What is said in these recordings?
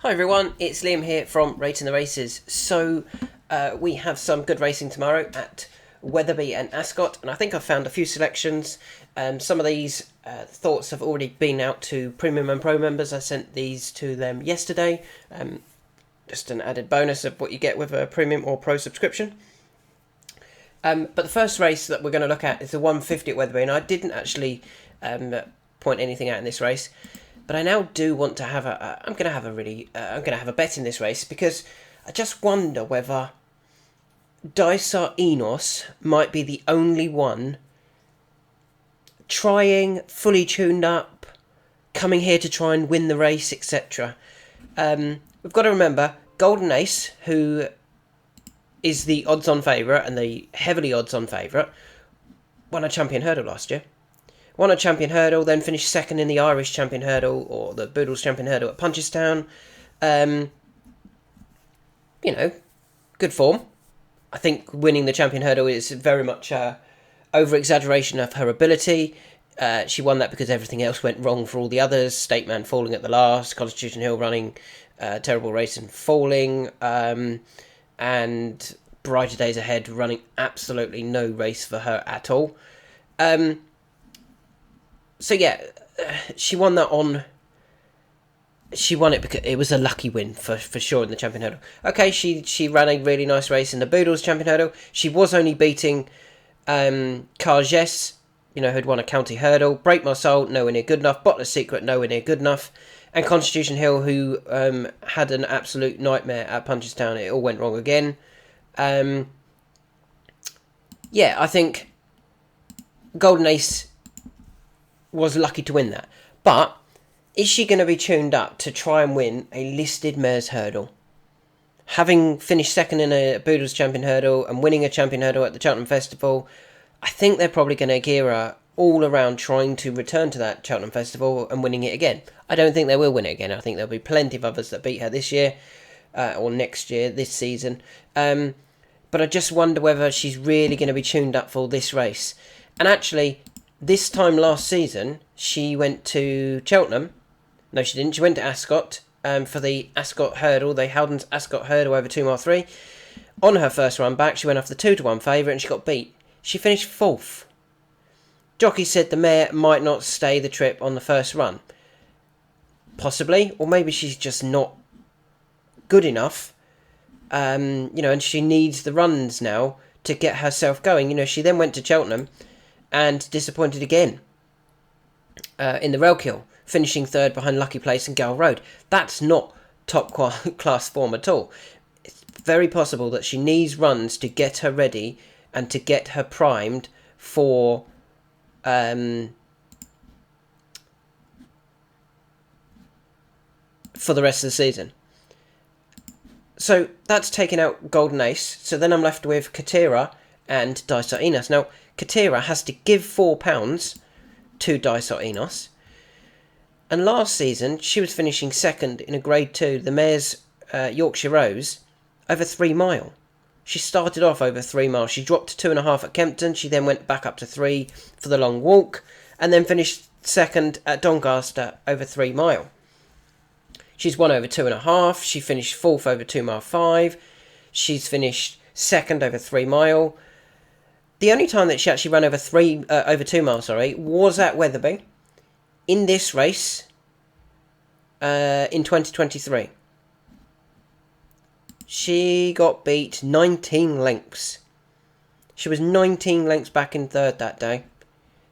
Hi everyone, it's Liam here from Rating the Races. So we have some good racing tomorrow at Wetherby and Ascot, and I think I've found a few selections. Some of these thoughts have already been out to Premium and Pro members. I sent these to them yesterday. Just an added bonus of what you get with a Premium or Pro subscription. But the first race that we're going to look at is the 150 at Wetherby, and I didn't actually point anything out in this race. But I now do want to have I'm going to have a bet in this race, because I just wonder whether Dysart Enos might be the only one trying, fully tuned up, coming here to try and win the race, etc. We've got to remember Golden Ace, who is the odds-on favourite and the heavily odds-on favourite, won a Champion Hurdle last year. Won a Champion Hurdle, then finished second in the Irish Champion Hurdle, or the Boodles Champion Hurdle at Punchestown. Good form. I think winning the Champion Hurdle is very much over-exaggeration of her ability. She won that because everything else went wrong for all the others. Stateman falling at the last, Constitution Hill running a terrible race and falling, and Brighter Days Ahead running absolutely no race for her at all. So yeah, she won that she won it because it was a lucky win for sure in the Champion Hurdle. Okay, she ran a really nice race in the Boodles Champion Hurdle. She was only beating Carges, who'd won a County Hurdle. Break My Soul, nowhere near good enough. Bottless Secret, nowhere near good enough. And Constitution Hill, who had an absolute nightmare at Punchestown. It all went wrong again. I think Golden Ace was lucky to win that. But is she going to be tuned up to try and win a listed mares hurdle? Having finished second in a Boodles Champion Hurdle and winning a Champion Hurdle at the Cheltenham Festival, I think they're probably going to gear her all around trying to return to that Cheltenham Festival and winning it again. I don't think they will win it again. I think there'll be plenty of others that beat her this year or next year, this season. But I just wonder whether she's really going to be tuned up for this race. And actually, this time last season, she went to Cheltenham. No, she didn't. She went to Ascot for the Ascot Hurdle, the Howden's Ascot Hurdle over 2 mile 3. On her first run back, she went off the 2-1 favourite and she got beat. She finished 4th. Jockey said the mare might not stay the trip on the first run. Possibly, or maybe she's just not good enough. And she needs the runs now to get herself going. She then went to Cheltenham and disappointed again in the Railkill, finishing 3rd behind Lucky Place and Gal Road. That's not top class form at all. It's very possible that she needs runs to get her ready and to get her primed for the rest of the season. So that's taken out Golden Ace. So then I'm left with Katira and Dysart Enos. Now, Katira has to give £4 to Dysart Enos. And last season, she was finishing second in a Grade 2, the mare's Yorkshire Rose, over 3 mile. She started off over 3 miles. She dropped to 2.5 at Kempton. She then went back up to 3 for the long walk, and then finished second at Doncaster over 3 mile. She's won over 2.5. She finished 4th over 2 mile 5. She's finished second over 3 mile. The only time that she actually ran over 2 miles, was at Wetherby in this race in 2023. She got beat 19 lengths. She was 19 lengths back in 3rd that day,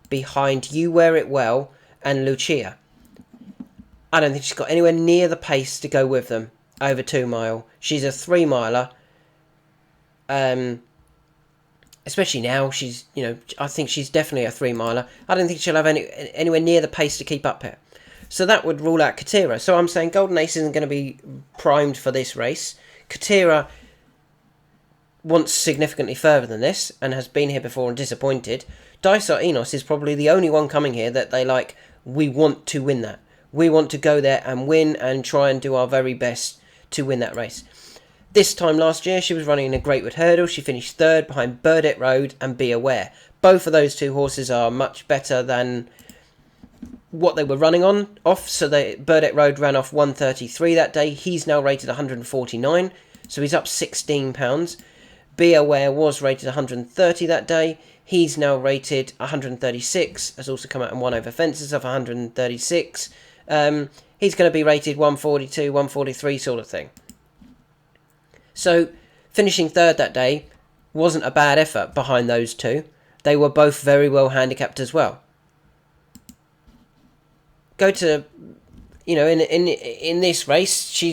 behind You Wear It Well and Lucia. I don't think she's got anywhere near the pace to go with them over 2 mile. She's a 3 miler. Especially now, I think she's definitely a 3 miler. I don't think she'll have anywhere near the pace to keep up here. So that would rule out Katira. So I'm saying Golden Ace isn't going to be primed for this race. Katira wants significantly further than this and has been here before and disappointed. Dysart Enos is probably the only one coming here that they like, we want to win that. We want to go there and win and try and do our very best to win that race. This time last year, she was running in a Greatwood Hurdle. She finished 3rd behind Burdett Road and Be Aware. Both of those two horses are much better than what they were running on off. So Burdett Road ran off 133 that day. He's now rated 149, so he's up £16. Be Aware was rated 130 that day. He's now rated 136. Has also come out and won over fences of 136. He's going to be rated 142, 143 sort of thing. So finishing third that day wasn't a bad effort behind those two. They were both very well handicapped as well. Go to, you know, in this race,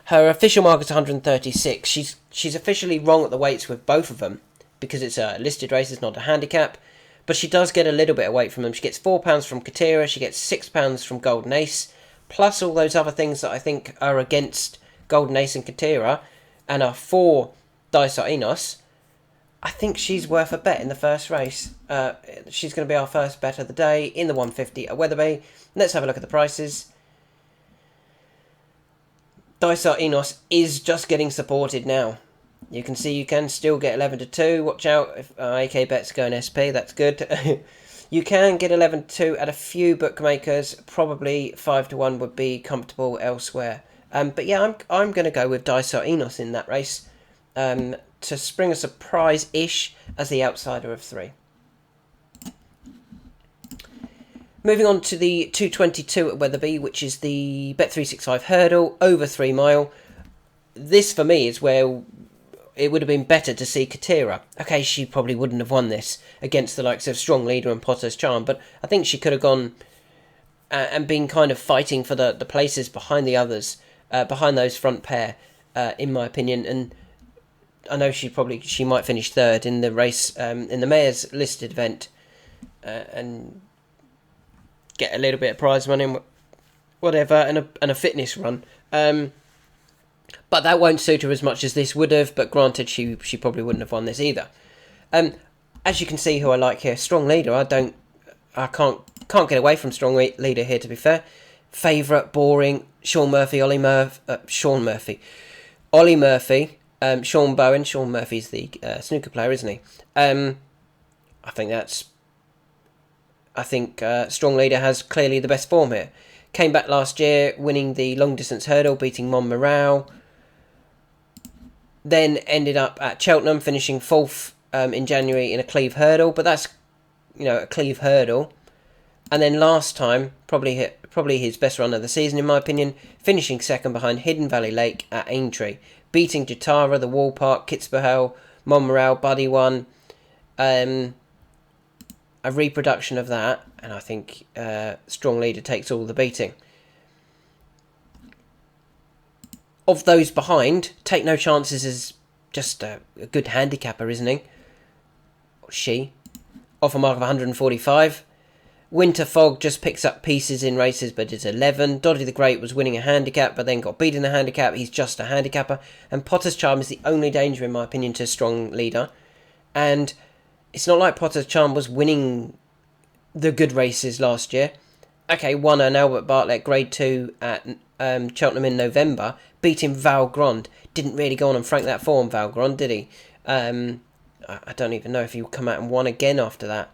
her official mark is 136. She's officially wrong at the weights with both of them because it's a listed race, it's not a handicap. But she does get a little bit of weight from them. She gets £4 from Katira, she gets £6 from Golden Ace, plus all those other things that I think are against Golden Ace and Katira, and are for Dysart Enos. I think she's worth a bet in the first race. She's going to be our first bet of the day in the 150 at Wetherby. Let's have a look at the prices. Dysart Enos is just getting supported now. You can see you can still get 11-2. Watch out if AK Bets go in SP. That's good. You can get 11-2 at a few bookmakers. Probably 5-1 would be comfortable elsewhere. But yeah, I'm going to go with Dysart Enos in that race. To spring a surprise-ish as the outsider of 3. Moving on to the 222 at Wetherby, which is the Bet365 Hurdle, over 3 mile. This, for me, is where it would have been better to see Katira. Okay, she probably wouldn't have won this against the likes of Strong Leader and Potter's Charm, but I think she could have gone and been kind of fighting for the places behind the others, behind those front pair, in my opinion, and I know she might finish third in the race, in the Mayor's listed event, and get a little bit of prize money, whatever, and a fitness run. But that won't suit her as much as this would have. But granted, she probably wouldn't have won this either. As you can see, who I like here, Strong Leader. I can't get away from Strong Leader here. To be fair, favourite, boring. Ollie Murphy. Sean Bowen. Sean Murphy's the snooker player, isn't he? I think Strong Leader has clearly the best form here. Came back last year, winning the long distance hurdle, beating Montmorale. Then ended up at Cheltenham, finishing 4th in January in a Cleve hurdle. But that's, a Cleve hurdle. And then last time, probably his best run of the season, in my opinion, finishing 2nd behind Hidden Valley Lake at Aintree, beating Jatara, the Wall Park, Kitzbühel, Montmorale, Buddy One. A reproduction of that, and I think Strong Leader takes all the beating. Of those behind, Take No Chances is just a good handicapper, isn't he? Or she. Off a mark of 145. Winter Fog just picks up pieces in races, but it's 11. Doddy the Great was winning a handicap, but then got beat in the handicap. He's just a handicapper. And Potter's Charm is the only danger, in my opinion, to Strong Leader. And it's not like Potter's Charm was winning the good races last year. Okay, won an Albert Bartlett Grade 2 at Cheltenham in November, beating Val Grand. Didn't really go on and frank that form, Val Grand, did he? I don't even know if he would come out and won again after that.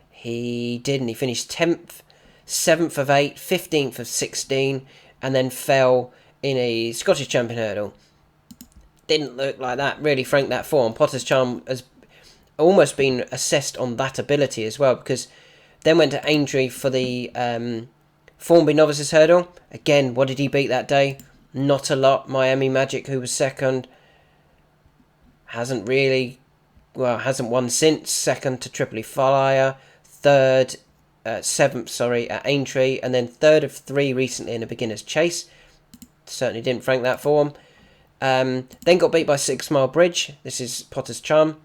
He didn't. He finished 10th, 7th of 8, 15th of 16, and then fell in a Scottish Champion Hurdle. Didn't look like that, really franked that form. Potter's Charm has almost been assessed on that ability as well, because then went to Aintree for the Formby Novices Hurdle. Again, what did he beat that day? Not a lot. Miami Magic, who was 2nd, hasn't won since. 2nd to Tripoli Flyer, 3rd, 7th, at Aintree, and then 3rd of 3 recently in a beginner's chase. Certainly didn't frank that form. Then got beat by 6 Mile Bridge. This is Potter's Charm.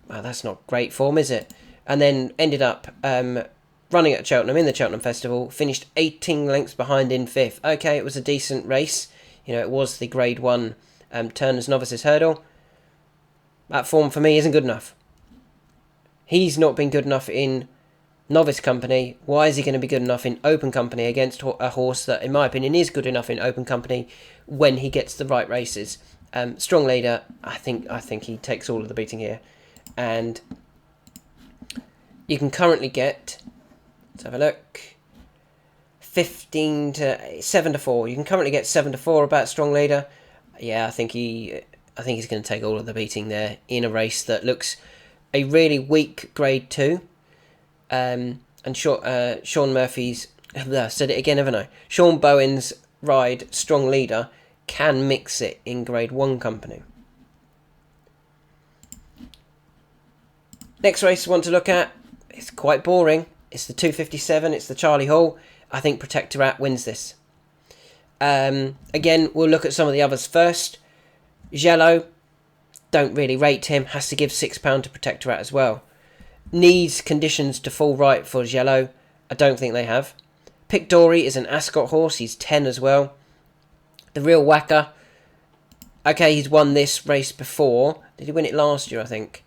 Wow, that's not great form, is it? And then ended up running at Cheltenham in the Cheltenham Festival. Finished 18 lengths behind in 5th. Okay, it was a decent race. It was the Grade 1 Turner's Novices Hurdle. That form for me isn't good enough. He's not been good enough in novice company. Why is he going to be good enough in open company against a horse that, in my opinion, is good enough in open company when he gets the right races? Strong Leader, I think he takes all of the beating here. And you can currently get, let's have a look, 15 to 7 to 4. You can currently get 7 to 4 about strong leader. Yeah, I think he's going to take all of the beating there in a race that looks a really weak Grade 2. And Sean Murphy's, said it again, haven't I? Sean Bowen's ride, strong leader, can mix it in Grade 1 company. Next race I want to look at, it's quite boring. It's the 257, it's the Charlie Hall. I think Protectorat wins this. Again, we'll look at some of the others first. Jello, don't really rate him, has to give £6 to Protectorat as well. Needs conditions to fall right for Jello. I don't think they have. Pick Dory is an Ascot horse, he's 10 as well. The Real Whacker, okay, he's won this race before. Did he win it last year, I think?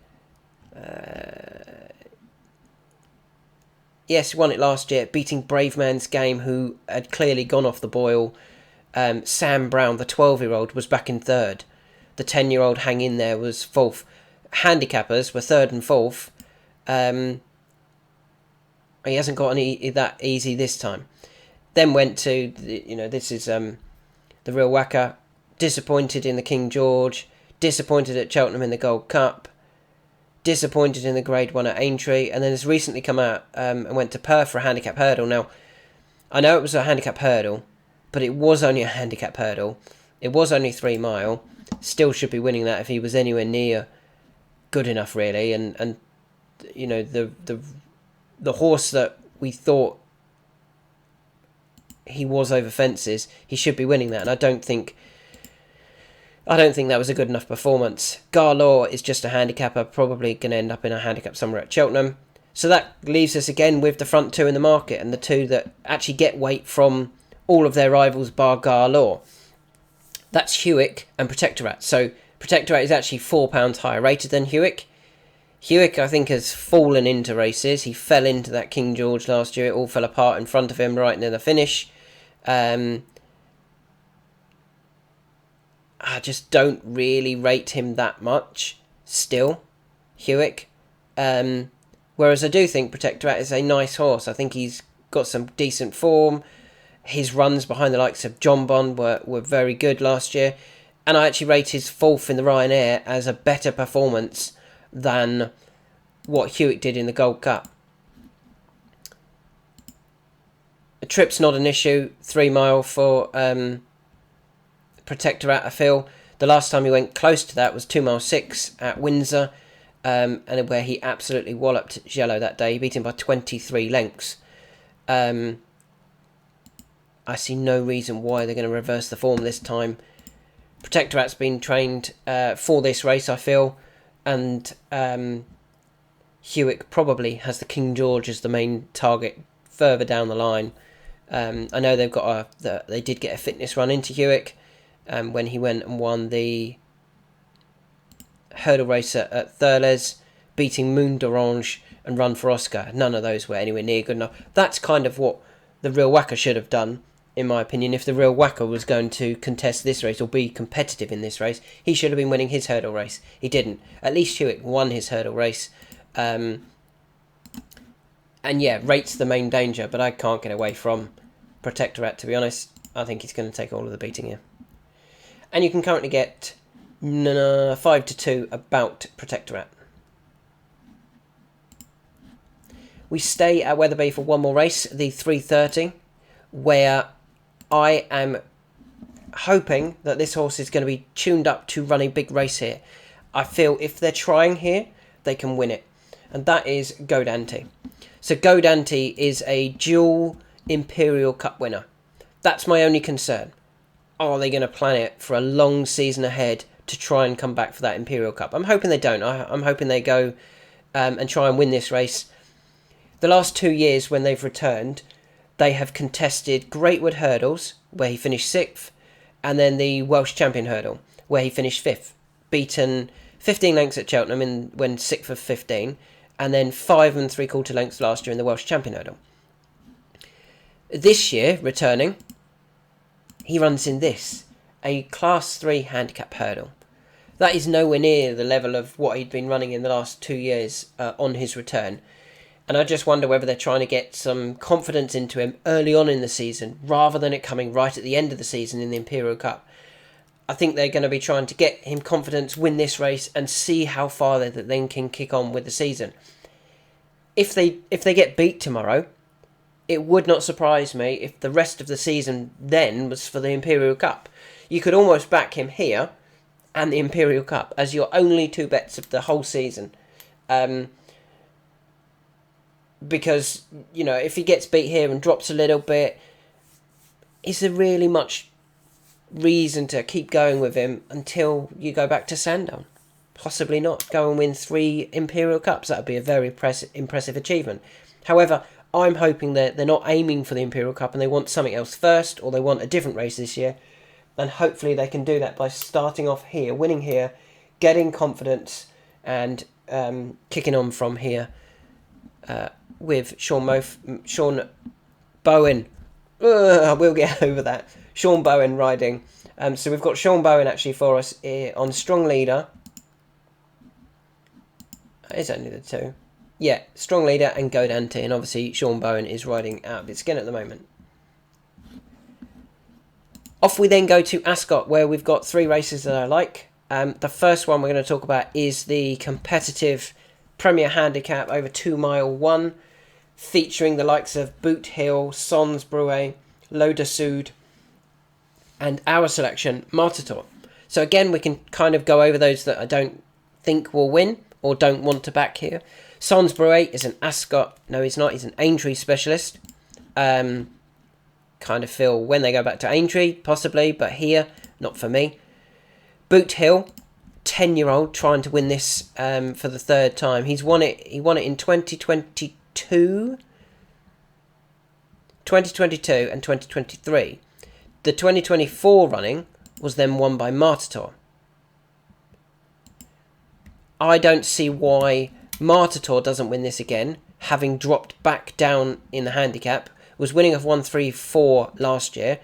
Yes, he won it last year, beating Brave Man's Game, who had clearly gone off the boil. Sam Brown, the 12-year-old, was back in third. The 10-year-old hang in there was fourth. Handicappers were third and fourth. He hasn't got any that easy this time. Then went to, this is the Real Whacker. Disappointed in the King George. Disappointed at Cheltenham in the Gold Cup. Disappointed in the Grade 1 at Aintree. And then has recently come out and went to Perth for a handicap hurdle. Now, I know it was a handicap hurdle, but it was only a handicap hurdle. It was only 3 mile. Still should be winning that if he was anywhere near good enough, really. And the horse that we thought he was over fences, he should be winning that. And I don't think that was a good enough performance. Garlaw is just a handicapper, probably going to end up in a handicap somewhere at Cheltenham. So that leaves us again with the front two in the market, and the two that actually get weight from all of their rivals bar Garlaw. That's Hewick and Protectorat. So Protectorat is actually £4 higher rated than Hewick. Hewick, I think, has fallen into races. He fell into that King George last year. It all fell apart in front of him right near the finish. I just don't really rate him that much still, Hewick. Whereas I do think Protectorat is a nice horse. I think he's got some decent form. His runs behind the likes of John Bond were very good last year. And I actually rate his fourth in the Ryanair as a better performance than what Hewick did in the Gold Cup. A trip's not an issue. 3 mile for Protectorat, I feel. The last time he went close to that was 2 mile 6 at Windsor, and where he absolutely walloped Jello that day. He beat him by 23 lengths. I see no reason why they're going to reverse the form this time. Protectorat's been trained for this race, I feel, and Hewick probably has the King George as the main target further down the line. I know they've got they did get a fitness run into Hewick when he went and won the hurdle race at Thurles, beating Moon d'Orange and Run for Oscar. None of those were anywhere near good enough. That's kind of what the Real Whacker should have done, in my opinion. If the Real Whacker was going to contest this race or be competitive in this race, he should have been winning his hurdle race. He didn't. At least Hewick won his hurdle race. And yeah, rate's the main danger, but I can't get away from Protectorat, to be honest. I think he's going to take all of the beating here. And you can currently get 5 to 2 about Protectorat. We stay at Wetherby for one more race, the 330, where I am hoping that this horse is going to be tuned up to run a big race here. I feel if they're trying here, they can win it. And that is Godante. So Godante is a dual Imperial Cup winner. That's my only concern. Are they going to plan it for a long season ahead to try and come back for that Imperial Cup? I'm hoping they don't. I'm hoping they go and try and win this race. The last 2 years when they've returned, they have contested Greatwood Hurdles, where he finished 6th, and then the Welsh Champion Hurdle, where he finished 5th. Beaten 15 lengths at Cheltenham when 6th of 15, and then 5 3/4 lengths last year in the Welsh Champion Hurdle. This year, returning, he runs in this, a Class 3 handicap hurdle. That is nowhere near the level of what he'd been running in the last 2 years on his return. And I just wonder whether they're trying to get some confidence into him early on in the season, rather than it coming right at the end of the season in the Imperial Cup. I think they're going to be trying to get him confidence, win this race, and see how far they then can kick on with the season. If they get beat tomorrow, it would not surprise me if the rest of the season then was for the Imperial Cup. You could almost back him here and the Imperial Cup as your only two bets of the whole season. Because, you know, if he gets beat here and drops a little bit, is there really much reason to keep going with him until you go back to Sandown? Possibly not. Go and win 3 Imperial Cups. That would be a very impressive achievement. However, I'm hoping that they're not aiming for the Imperial Cup and they want something else first, or they want a different race this year. And hopefully they can do that by starting off here, winning here, getting confidence, and kicking on from here with Sean Bowen. We'll get over that. Sean Bowen riding. So we've got Sean Bowen actually for us on strong leader. It's only the two. Yeah, strong leader and Go Dante, and obviously Sean Bowen is riding out of its skin at the moment. Off we then go to Ascot, where we've got 3 races that I like. The first one we're going to talk about is the competitive Premier Handicap over 2 mile 1, featuring the likes of Boot Hill, Sons Brouet, Loda Sud, and our selection, Martator. So again, we can kind of go over those that I don't think will win or don't want to back here. Sons Brouet is an Ascot. No, he's not. He's an Aintree specialist. Kind of feel when they go back to Aintree, possibly, but here, not for me. Boot Hill, 10-year-old, trying to win this for the 3rd time. He won it in 2022, 2022 and 2023. The 2024 running was then won by Martator. I don't see why Martator doesn't win this again, having dropped back down in the handicap. Was winning off 134 last year,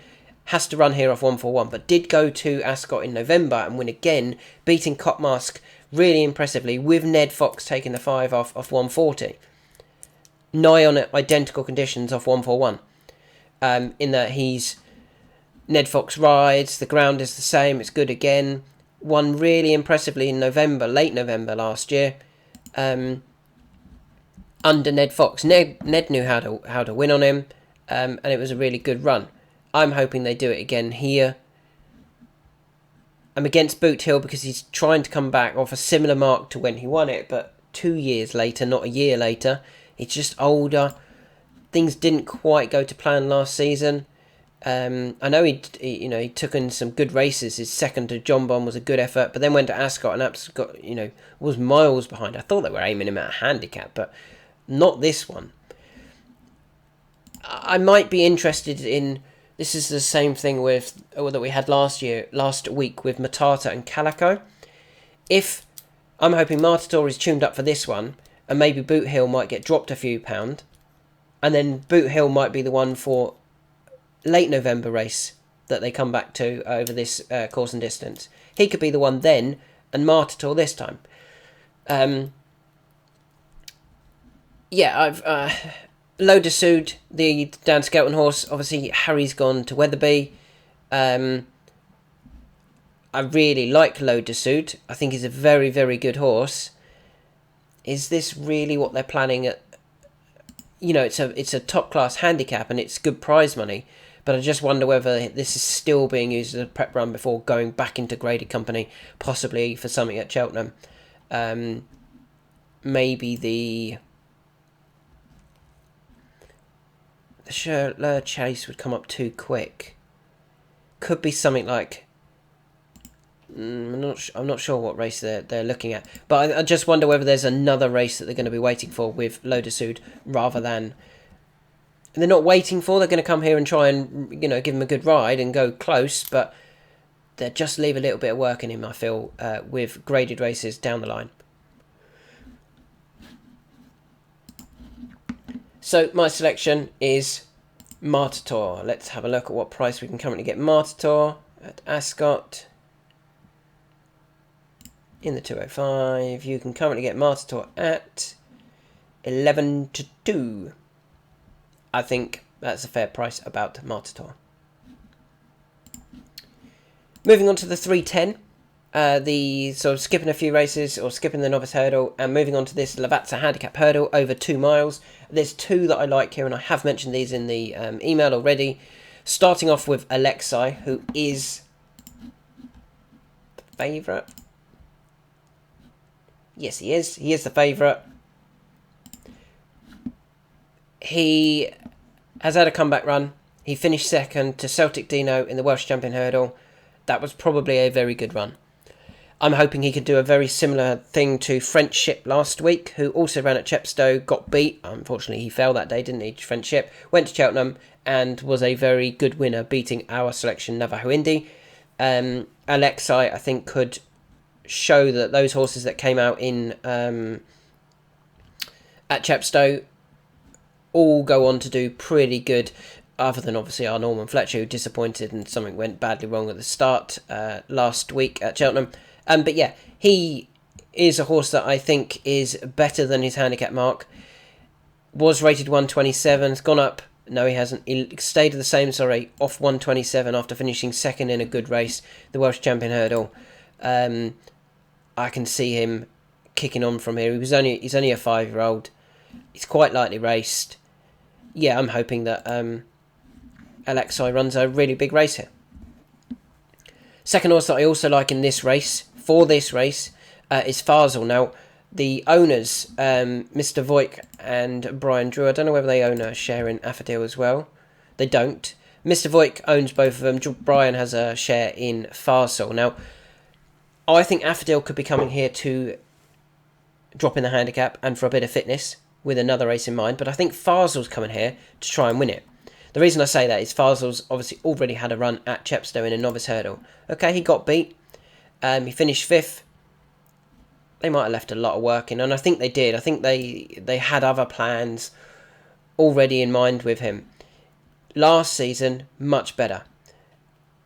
has to run here off 141, but did go to Ascot in November and win again, beating Copmask really impressively, with Ned Fox taking the 5 off 140. Nigh on identical conditions off 141. In that Ned Fox rides, the ground is the same, it's good again. Won really impressively in November, late November last year. Under Ned Fox. Ned knew how to win on him, and it was a really good run. I'm hoping they do it again here. I'm against Boot Hill because he's trying to come back off a similar mark to when he won it, but 2 years later, not a year later. He's just older. Things didn't quite go to plan last season. I know he took in some good races. His second to John Bond was a good effort, but then went to Ascot and Ascot, was miles behind. I thought they were aiming him at a handicap, but not this one. I might be interested in. This is the same thing that we had last week with Matata and Calico. If I'm hoping Martator is tuned up for this one, and maybe Boot Hill might get dropped a few pound, and then Boot Hill might be the one for late November race that they come back to over this course and distance. He could be the one then, and Martator this time. I've Loda Sud, the Dan Skelton horse. Obviously, Harry's gone to Wetherby. I really like Loda Sud. I think he's a very, very good horse. Is this really what they're planning at? It's a top class handicap and it's good prize money. But I just wonder whether this is still being used as a prep run before going back into graded company, possibly for something at Cheltenham. Maybe the Shirler Chase would come up too quick. Could be something like. I'm not sure what race they're looking at, but I just wonder whether there's another race that they're going to be waiting for with Loda Sud rather than. And they're not waiting for. They're going to come here and try and give him a good ride and go close, but they just leave a little bit of work in him. I feel with graded races down the line. So my selection is Martator. Let's have a look at what price we can currently get Martator at Ascot. In the 205, you can currently get Martator at 11-2. I think that's a fair price about Martator. Moving on to the 310. Sort of skipping a few races, or skipping the novice hurdle, and moving on to this Lavazza Handicap Hurdle over 2 miles. There's two that I like here, and I have mentioned these in the email already. Starting off with Alexei, who is the favourite. Yes, he is. He is the favourite. He has had a comeback run. He finished second to Celtic Dino in the Welsh Champion Hurdle. That was probably a very good run. I'm hoping he could do a very similar thing to Friendship last week, who also ran at Chepstow, got beat. Unfortunately, he fell that day, didn't he? Friendship went to Cheltenham and was a very good winner, beating our selection Navajo Indy. Alexei, I think, could show that those horses that came out in at Chepstow all go on to do pretty good, other than obviously our Norman Fletcher, who disappointed and something went badly wrong at the start last week at Cheltenham. But yeah, he is a horse that I think is better than his handicap mark. Was rated 127, has gone up. No, he hasn't. He stayed the same, off 127 after finishing second in a good race, the Welsh Champion Hurdle. I can see him kicking on from here. He's only a 5-year-old. He's quite lightly raced. Yeah, I'm hoping that Alexei runs a really big race here. Second horse that I also like in this race, is Farsal. Now, the owners, Mr. Voigt and Brian Drew, I don't know whether they own a share in Affadil as well. They don't. Mr. Voigt owns both of them. Brian has a share in Farsal. Now, I think Affadil could be coming here to drop in the handicap and for a bit of fitness with another race in mind, but I think Farsal's coming here to try and win it. The reason I say that is Farsal's obviously already had a run at Chepstow in a novice hurdle. Okay, he got beat. He finished 5th. They might have left a lot of work in, and I think they did. I think they had other plans already in mind with him. Last season, much better.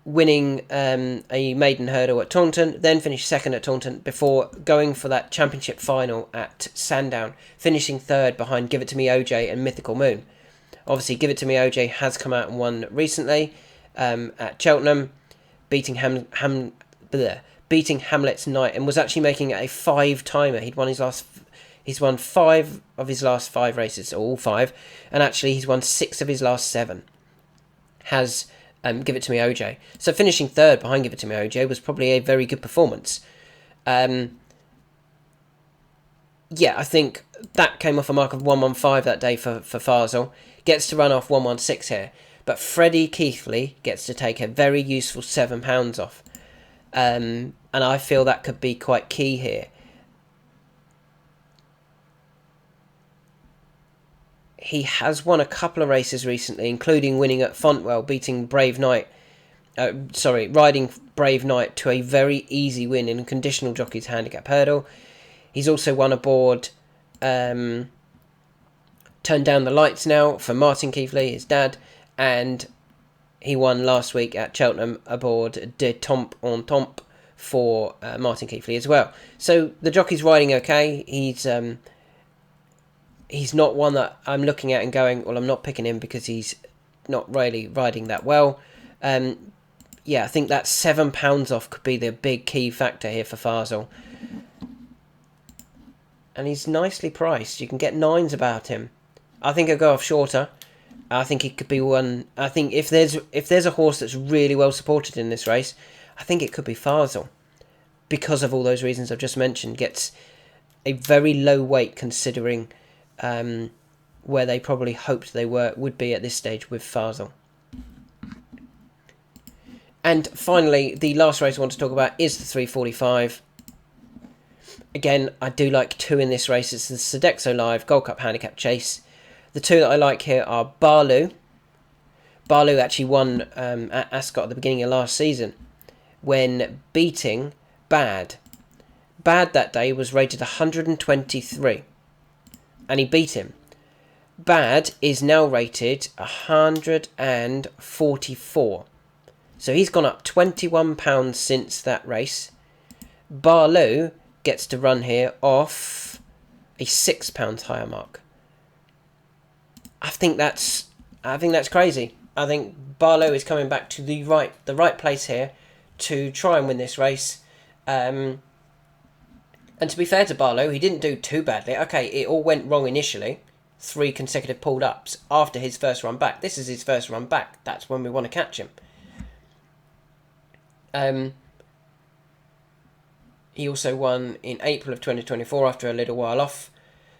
Winning a maiden hurdle at Taunton, then finished second at Taunton before going for that championship final at Sandown, finishing 3rd behind Give It To Me OJ and Mythical Moon. Obviously, Give It To Me OJ has come out and won recently at Cheltenham, beating Hamlet's Knight, and was actually making it a 5-timer. He's won 5 of his last 5 races, all 5, and actually he's won 6 of his last 7. Has Give It To Me OJ. So finishing 3rd behind Give It To Me OJ was probably a very good performance. Yeah, I think that came off a mark of 115 that day for Farsal. Gets to run off 116 here. But Freddie Keithley gets to take a very useful £7 off. And I feel that could be quite key here. He has won a couple of races recently, including winning at Fontwell, beating riding Brave Knight to a very easy win in a conditional jockey's handicap hurdle. He's also won aboard Turn Down the Lights now for Martin Keithley, his dad, and he won last week at Cheltenham aboard De Tomp en Tomp for Martin Keithley as well. So the jockey's riding okay. He's not one that I'm looking at and going, well, I'm not picking him because he's not really riding that well. Yeah, I think that £7 off could be the big key factor here for Farsal. And he's nicely priced. You can get 9s about him. I think I'll go off shorter. I think he could be one. I think if there's a horse that's really well supported in this race, I think it could be Farsal. Because of all those reasons I've just mentioned. Gets a very low weight considering where they probably hoped they would be at this stage with Farsal. And finally, the last race I want to talk about is the 345. Again, I do like 2 in this race. It's the Sodexo Live Gold Cup Handicap Chase. The 2 that I like here are Barloo. Barloo actually won at Ascot at the beginning of last season when beating Bad. Bad that day was rated 123. And he beat him. Bad is now rated 144. So he's gone up £21 since that race. Barloo gets to run here off a £6 higher mark. I think that's crazy. I think Barlow is coming back to the right place here to try and win this race. And to be fair to Barlow, he didn't do too badly. Okay, it all went wrong initially. 3 consecutive pulled ups after his first run back. This is his first run back. That's when we want to catch him. He also won in April of 2024 after a little while off.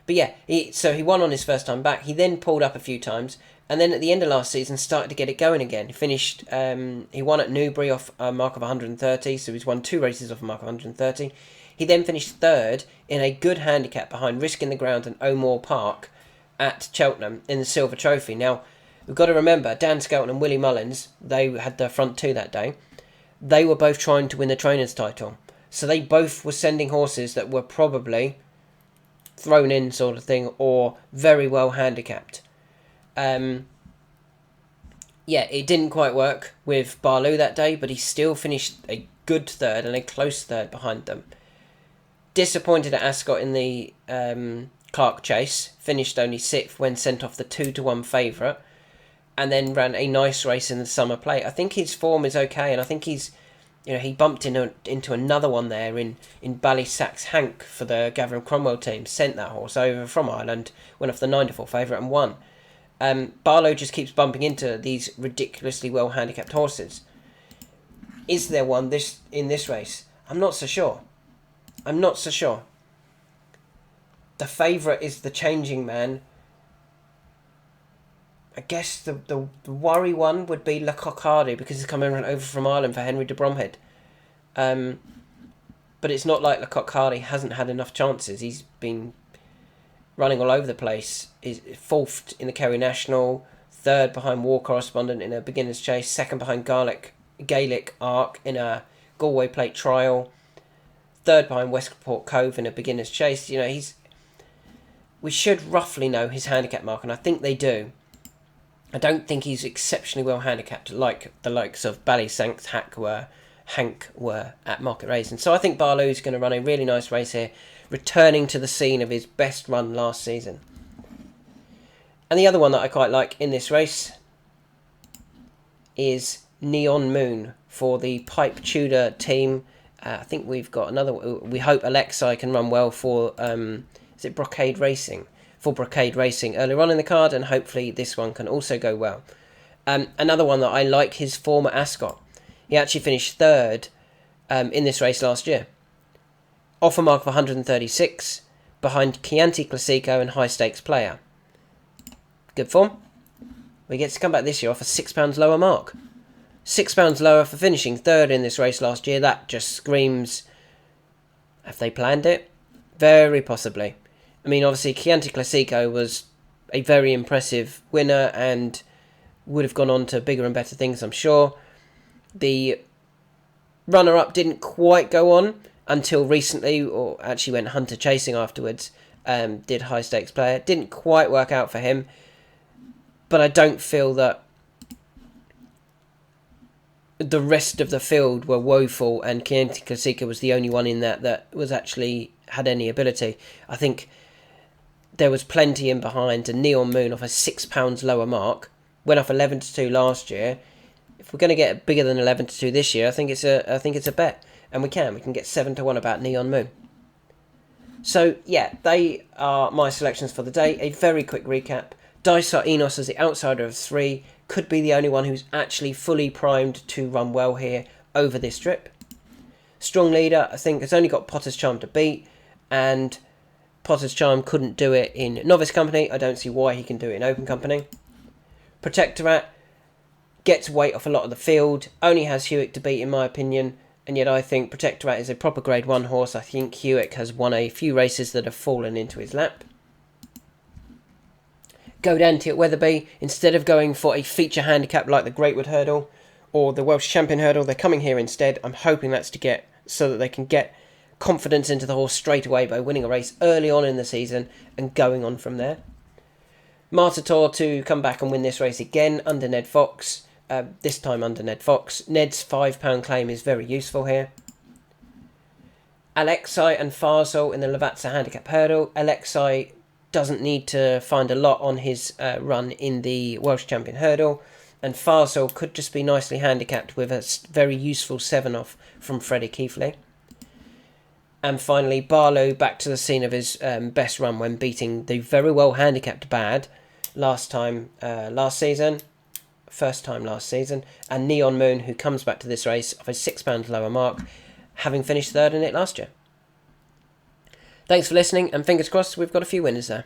But yeah, he won on his first time back. He then pulled up a few times, and then at the end of last season started to get it going again. He finished. He won at Newbury off a mark of 130, so he's won 2 races off a mark of 130. He then finished 3rd in a good handicap behind Risking the Ground and O'More Park at Cheltenham in the Silver Trophy. Now, we've got to remember, Dan Skelton and Willie Mullins, they had the front 2 that day. They were both trying to win the trainers' title. So they both were sending horses that were probably thrown in sort of thing or very well handicapped. Yeah, it didn't quite work with Barlow that day, but he still finished a good 3rd and a close 3rd behind them. Disappointed at Ascot in the Clark Chase, finished only 6th when sent off the 2-1 favourite, and then ran a nice race in the Summer Plate. I think his form is okay, and I think he's, he bumped into another one there in Ballysax Hank for the Gavin Cromwell team, sent that horse over from Ireland, went off the 9-4 favourite and won. Barlow just keeps bumping into these ridiculously well handicapped horses. Is there one in this race? I'm not so sure. The favourite is the Changing Man. I guess the worry one would be Le Coq Hardy because he's coming over from Ireland for Henry de Bromhead. But it's not like Le Coq Hardy hasn't had enough chances. He's been running all over the place. He's 4th in the Kerry National, 3rd behind War Correspondent in a beginner's chase, 2nd behind Gaelic Arc in a Galway Plate trial, 3rd behind Westport Cove in a beginner's chase. We should roughly know his handicap mark, and I think they do. I don't think he's exceptionally well handicapped like the likes of Ballysax Hank were at Market Raisins. So I think Barlow's going to run a really nice race here, returning to the scene of his best run last season. And the other one that I quite like in this race is Neon Moon for the Pipe Tudor team. I think we've got another. We hope Alexei can run well for is it Brocade Racing? For Brocade Racing earlier on in the card, and hopefully this one can also go well. Another one that I like, his former Ascot. He actually finished 3rd in this race last year. Off a mark of 136, behind Chianti Classico and High Stakes Player. Good form. We get to come back this year off a £6 lower mark. £6 lower for finishing 3rd in this race last year. That just screams, have they planned it? Very possibly. I mean, obviously, Chianti Classico was a very impressive winner and would have gone on to bigger and better things, I'm sure. The runner-up didn't quite go on until recently, or actually went hunter chasing afterwards, did High Stakes Player. Didn't quite work out for him, but I don't feel that the rest of the field were woeful and Chianti Classico was the only one in that was actually had any ability. I think there was plenty in behind, and Neon Moon off a £6 lower mark, went off 11-2 last year. If we're going to get bigger than 11-2 this year, I think it's a bet, and we can get 7-1 about Neon Moon. So yeah, they are my selections for the day. A very quick recap: Dysart Enos as the outsider of 3 could be the only one who's actually fully primed to run well here over this trip. Strong Leader, I think, has only got Potter's Charm to beat, and Potter's Charm couldn't do it in novice company. I don't see why he can do it in open company. Protectorat gets weight off a lot of the field, only has Hewitt to beat in my opinion, and yet I think Protectorat is a proper grade 1 horse. I think Hewitt has won a few races that have fallen into his lap. Go Dante at Wetherby, instead of going for a feature handicap like the Greatwood Hurdle or the Welsh Champion Hurdle, they're coming here instead. I'm hoping that's to get so that they can get confidence into the horse straight away by winning a race early on in the season and going on from there. Martator to come back and win this race again under Ned Fox, this time under Ned Fox. Ned's £5 claim is very useful here. Alexei and Farsal in the Lavazza Handicap Hurdle. Alexei doesn't need to find a lot on his run in the Welsh Champion Hurdle. And Farsal could just be nicely handicapped with a very useful 7-off from Freddie Keithley. And finally, Barlow back to the scene of his best run when beating the very well handicapped Bad first time last season. And Neon Moon, who comes back to this race of a £6 lower mark, having finished third in it last year. Thanks for listening, and fingers crossed we've got a few winners there.